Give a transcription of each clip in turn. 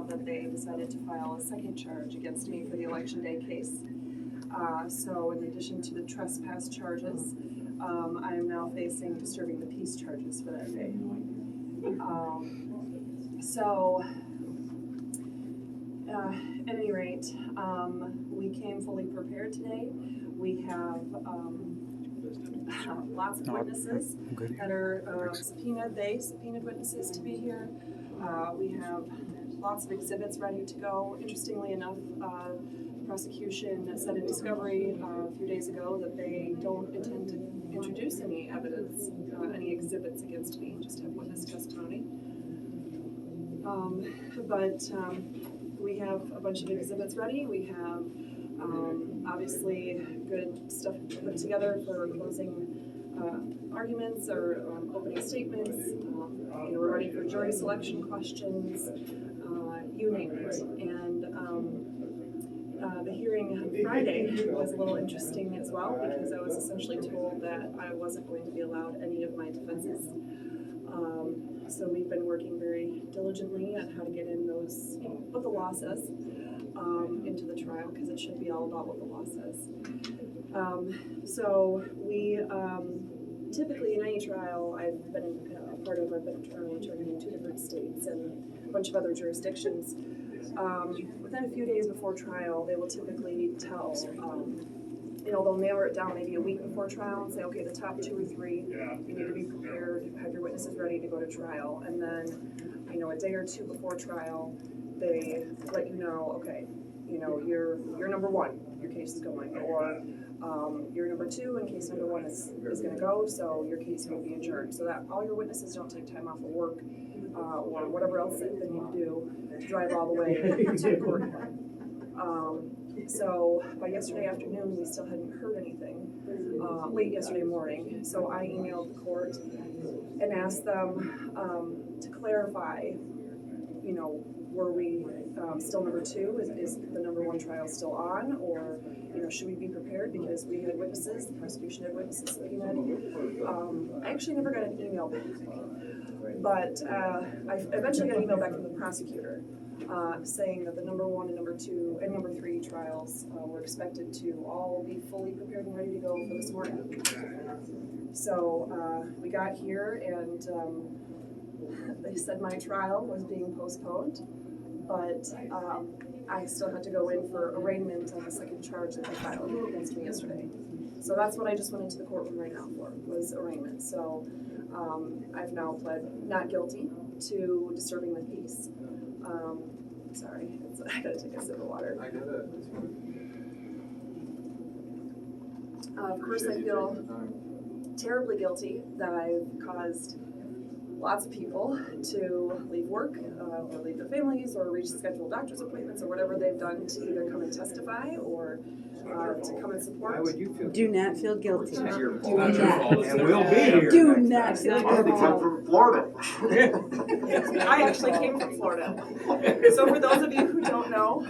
out that they decided to file a second charge against me for the Election Day case. So in addition to the trespass charges, I am now facing disturbing the peace charges for that day. At any rate, we came fully prepared today. We have lots of witnesses that are subpoenaed. They subpoenaed witnesses to be here. We have lots of exhibits ready to go. Interestingly enough, the prosecution said in discovery a few days ago that they don't intend to introduce any evidence, any exhibits against me, just have witness testimony. We have a bunch of exhibits ready. We have obviously good stuff put together for closing arguments or opening statements. We're ready for jury selection questions, you name it. And the hearing on Friday was a little interesting as well because I was essentially told that I wasn't going to be allowed any of my defenses. So we've been working very diligently on how to get in those, what the law says, into the trial, because it should be all about what the law says. So we typically in any trial I've been a part of, I've been a trial attorney in 2 different states and a bunch of other jurisdictions. Within a few days before trial, they will typically tell, they'll narrow it down maybe a week before trial and say, okay, the top 2 or 3, you need to be prepared, have your witnesses ready to go to trial. And then, a day or 2 before trial, they let you know, okay, you're number 1, your case is going, or you're number 2 and case number 1 is going to go, so your case will be adjourned. So that all your witnesses don't take time off of work or whatever else that they need to do to drive all the way to the courtroom. So by yesterday afternoon, we still hadn't heard anything, late yesterday morning. So I emailed the court and asked them to clarify, were we still number 2? Is the number 1 trial still on? Or, should we be prepared because we had witnesses, the prosecution had witnesses subpoenaed? I actually never got an email back. But I eventually got an email back from the prosecutor saying that the number 1 and number 2 and number 3 trials were expected to all be fully prepared and ready to go for this morning. So we got here and they said my trial was being postponed, but I still had to go in for arraignment on the second charge that they filed against me yesterday. So that's what I just went into the courtroom right now for, was arraignment. So I've now pled not guilty to disturbing the peace. Sorry, I gotta take a sip of water. I got it. Of course, I feel terribly guilty that I've caused lots of people to leave work or leave their families or reschedule doctor's appointments or whatever they've done to either come and testify or to come and support. Why would you feel Do not feel guilty. It's your Do fault. not. And we'll be here. Do next not time. feel They come guilty. from Florida. I actually came from Florida. So for those of you who don't know,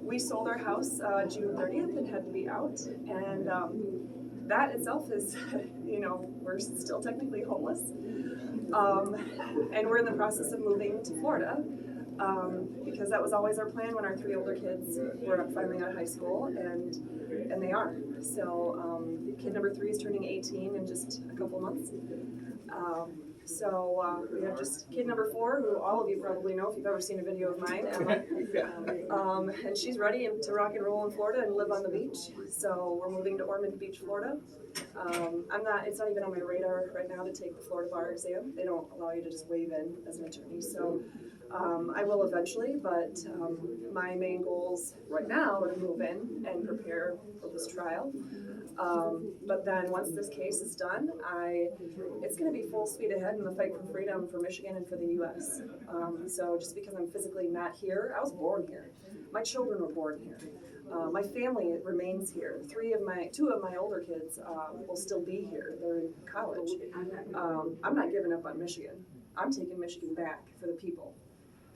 we sold our house June 30th and had to be out. And that itself is, we're still technically homeless. And we're in the process of moving to Florida because that was always our plan when our 3 older kids were finally out of high school, and they are. So kid number 3 is turning 18 in just a couple months. So we have just kid number 4, who all of you probably know if you've ever seen a video of mine, Emma. And she's ready to rock and roll in Florida and live on the beach. So we're moving to Ormond Beach, Florida. It's not even on my radar right now to take the Florida bar exam. They don't allow you to just waive in as an attorney. So I will eventually, but my main goals right now are to move in and prepare for this trial. But then once this case is done, it's going to be full speed ahead in the fight for freedom for Michigan and for the U.S. So just because I'm physically not here, I was born here. My children were born here. My family remains here. 2 of my older kids will still be here. They're in college. I'm not giving up on Michigan. I'm taking Michigan back for the people.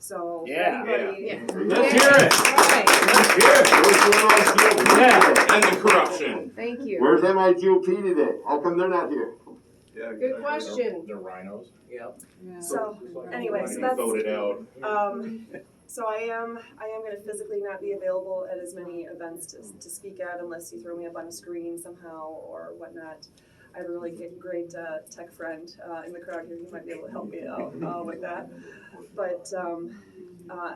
So anybody, Let's hear it. Let's hear it. Yeah. And the corruption. Thank you. Where's MIGOP today? How come they're not here? Yeah. Good question. The rhinos. Yep. So, anyway, so that's, Voted out. so I am gonna physically not be available at as many events to speak at unless you throw me up on a screen somehow or whatnot. I have a really great tech friend in the crowd here who might be able to help me out with that. But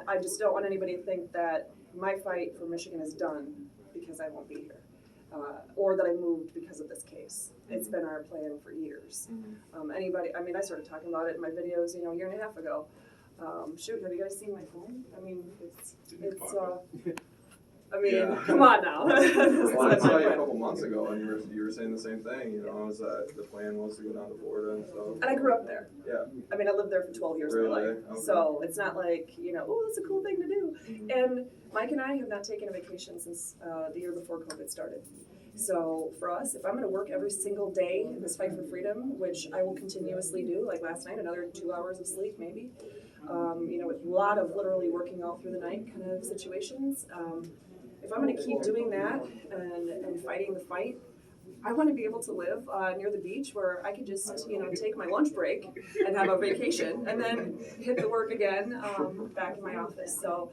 I just don't want anybody to think that my fight for Michigan is done because I won't be here. Or that I moved because of this case. It's been our plan for years. I started talking about it in my videos, a year and a half ago. Shoot, have you guys seen my phone? I mean, Yeah. come on now. Well, I saw you a couple months ago, and you were saying the same thing. Was that the plan was to go down to Florida and stuff. And I grew up there. Yeah. I lived there for 12 years of my Really? life. Okay. So it's not like, oh, that's a cool thing to do. And Mike and I have not taken a vacation since the year before COVID started. So for us, if I'm gonna work every single day in this fight for freedom, which I will continuously do, like last night, another 2 hours of sleep maybe, with a lot of literally working all through the night kind of situations. If I'm gonna keep doing that and fighting the fight, I want to be able to live near the beach where I could just, take my lunch break and have a vacation and then hit the work again back in my office. So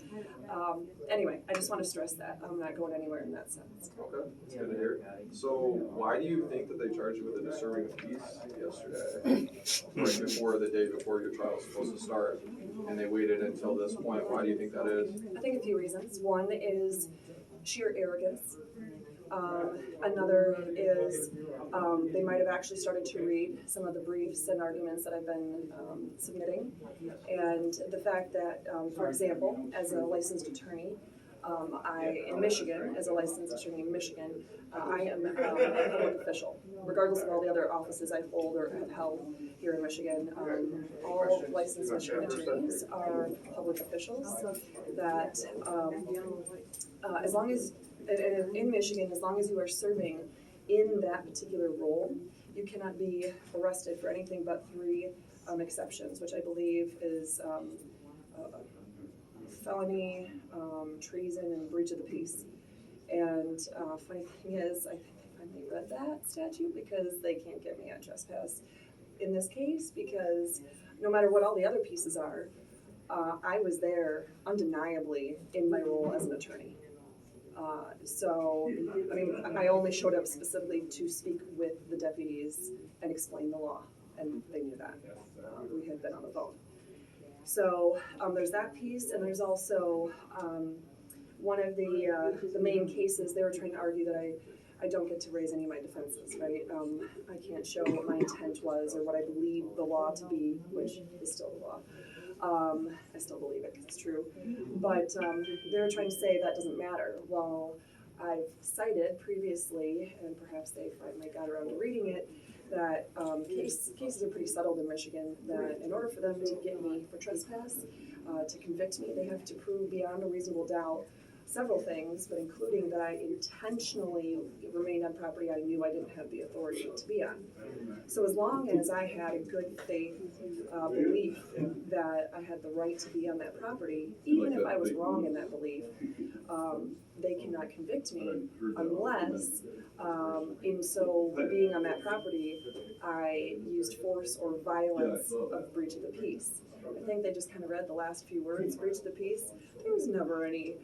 anyway, I just want to stress that I'm not going anywhere in that sense. Okay, that's good to hear. So why do you think that they charged you with a disturbing of peace yesterday, right before the day before your trial was supposed to start, and they waited until this point? Why do you think that is? I think a few reasons. One is sheer arrogance. Another is they might have actually started to read some of the briefs and arguments that I've been submitting. And the fact that, for example, as a licensed attorney, in Michigan, as a licensed attorney in Michigan, I am a public official, regardless of all the other offices I hold or have held here in Michigan. All licensed Michigan attorneys are public officials that, as long as in Michigan, as long as you are serving in that particular role, you cannot be arrested for anything but 3 exceptions, which I believe is felony, treason, and breach of the peace. And funny thing is, I think they finally read that statute because they can't get me on trespass in this case because no matter what all the other pieces are, I was there undeniably in my role as an attorney. I only showed up specifically to speak with the deputies and explain the law, and they knew that. We had been on the phone. So there's that piece, and there's also one of the main cases. They were trying to argue that I don't get to raise any of my defenses, right? I can't show what my intent was or what I believe the law to be, which is still the law. I still believe it because it's true. But they're trying to say that doesn't matter. Well, I've cited previously, and perhaps they finally got around to reading it, that cases are pretty settled in Michigan, that in order for them to get me for trespass, to convict me, they have to prove beyond a reasonable doubt several things, but including that I intentionally remained on property I knew I didn't have the authority to be on. So as long as I had a good faith belief that I had the right to be on that property, even if I was wrong in that belief, they cannot convict me unless, in so being on that property, I used force or violence of breach of the peace. I think they just kind of read the last few words, breach of the peace. There was never any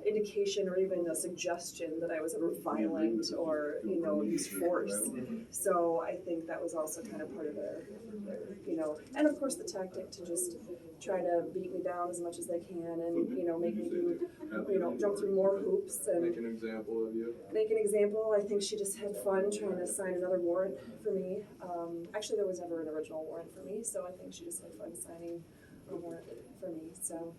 indication or even a suggestion that I was ever violent or, used force. So I think that was also kind of part of their and of course the tactic to just try to beat me down as much as they can and, make me do, jump through more hoops and Make an example of you. make an example. I think she just had fun trying to sign another warrant for me. Actually, there was never an original warrant for me, so I think she just had fun signing a warrant for me. So,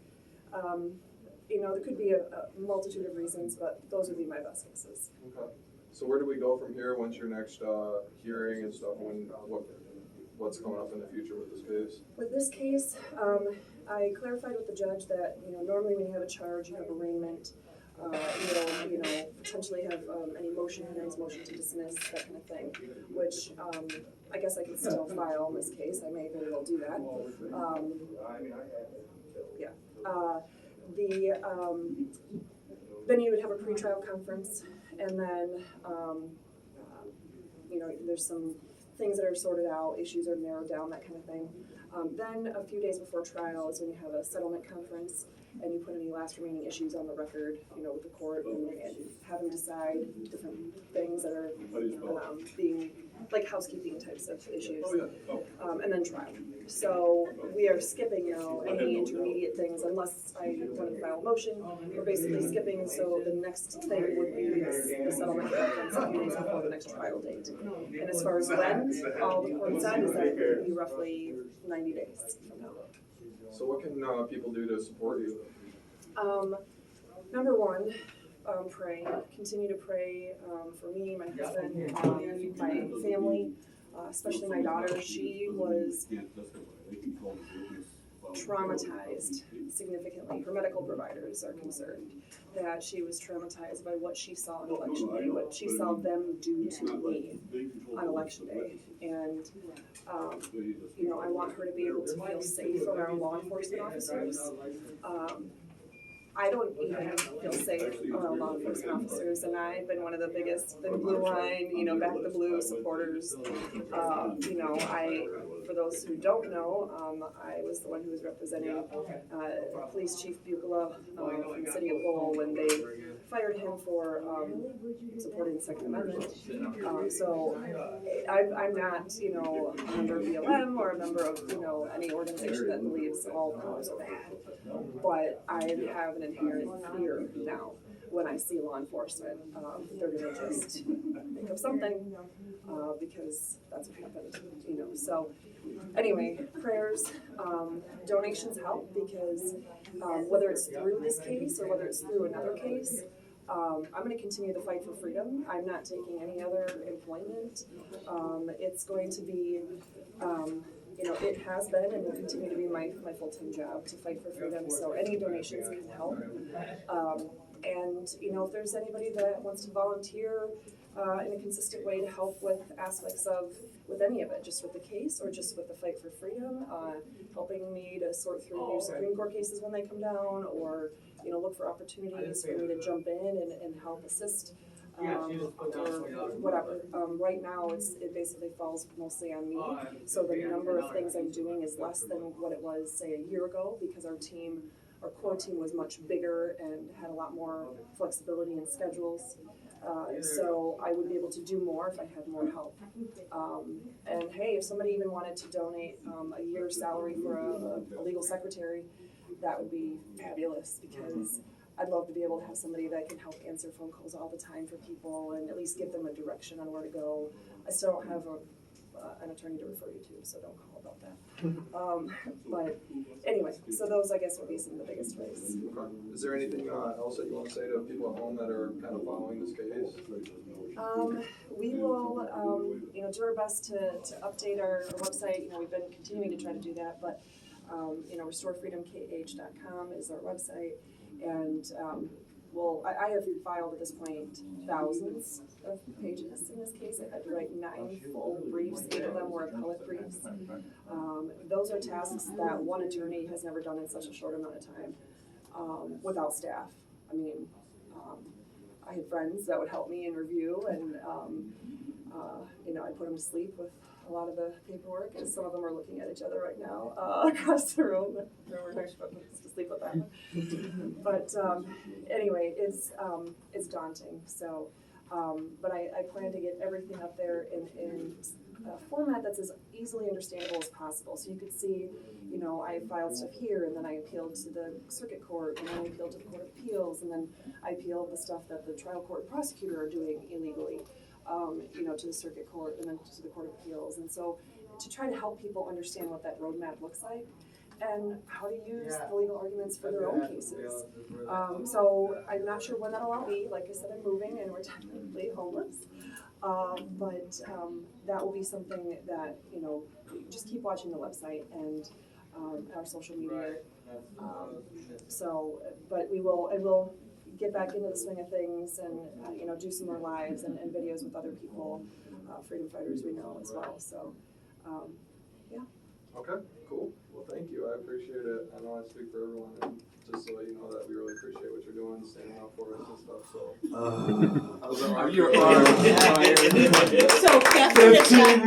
there could be a multitude of reasons, but those would be my best guesses. Okay. So where do we go from here? When's your next hearing and stuff? What's coming up in the future with this case? With this case, I clarified with the judge that, normally when you have a charge, you have arraignment. You'll, potentially have any motion hearings, motion to dismiss, that kind of thing, which I guess I can still file in this case. I may very well do that. Then you would have a pretrial conference, and then there's some things that are sorted out, issues are narrowed down, that kind of thing. Then a few days before trial is when you have a settlement conference and you put any last remaining issues on the record, with the court and have them decide different things that are being like housekeeping types of issues. And then trial. So we are skipping now any intermediate things unless I want to file a motion. We're basically skipping, so the next thing would be the settlement conference a few days before the next trial date. And as far as when, all the court said is that it would be roughly 90 days from now. So what can people do to support you? Number one, pray. Continue to pray for me, my husband, my family, especially my daughter. She was traumatized significantly. Her medical providers are concerned that she was traumatized by what she saw on election day, what she saw them do to me on election day. And, I want her to be able to feel safe around law enforcement officers. I don't even feel safe around law enforcement officers, and I've been one of the biggest Thin Blue Line, Back the Blue supporters. For those who don't know, I was the one who was representing Police Chief Bucola from the city of Lowell when they fired him for supporting the Second Amendment. So I'm not, a member of BLM or a member of, any organization that believes all cops are bad. But I have an inherent fear now when I see law enforcement. They're going to just think of something because that's what happened, So anyway, prayers, donations help because whether it's through this case or whether it's through another case, I'm going to continue the fight for freedom. I'm not taking any other employment. It's going to be, it has been and will continue to be my full-time job to fight for freedom. So any donations can help. And, if there's anybody that wants to volunteer in a consistent way to help with aspects with any of it, just with the case or just with the fight for freedom, helping me to sort through new Supreme Court cases when they come down, or, look for opportunities for me to jump in and help assist, or whatever. Right now, it basically falls mostly on me, so the number of things I'm doing is less than what it was, say, a year ago, because our core team was much bigger and had a lot more flexibility in schedules. So I would be able to do more if I had more help. And hey, if somebody even wanted to donate a year's salary for a legal secretary, that would be fabulous, because I'd love to be able to have somebody that can help answer phone calls all the time for people and at least give them a direction on where to go. I still don't have an attorney to refer you to, so don't call about that. But anyway, so those I guess would be some of the biggest ways. Okay. Is there anything else that you want to say to people at home that are kind of following this case? We will, do our best to update our website. We've been continuing to try to do that, but restorefreedomkh.com is our website, and I have filed at this point thousands of pages in this case. I had to write 9 full briefs. 8 of them were appellate briefs. Those are tasks that one attorney has never done in such a short amount of time without staff. I had friends that would help me in review, and I put them to sleep with a lot of the paperwork, and some of them are looking at each other right now across the room. We're nice to sleep with them. But anyway, it's daunting. So, but I plan to get everything up there in a format that's as easily understandable as possible. So you could see, I filed stuff here, and then I appealed to the circuit court, and then I appealed to the Court of Appeals, and then I appealed the stuff that the trial court and prosecutor are doing illegally. To the circuit court and then to the Court of Appeals. And so to try to help people understand what that roadmap looks like and how to use the legal arguments for their own cases. So I'm not sure when that'll all be. Like I said, I'm moving and we're technically homeless. But that will be something that, just keep watching the website and our social media. But I will get back into the swing of things and, do some more lives and videos with other people, freedom fighters we know as well. So, yeah. Okay, cool. Well, thank you. I appreciate it. I know I speak for everyone, and just so you know that we really appreciate what you're doing, standing up for us and stuff. So, You're on fire. So Catherine has got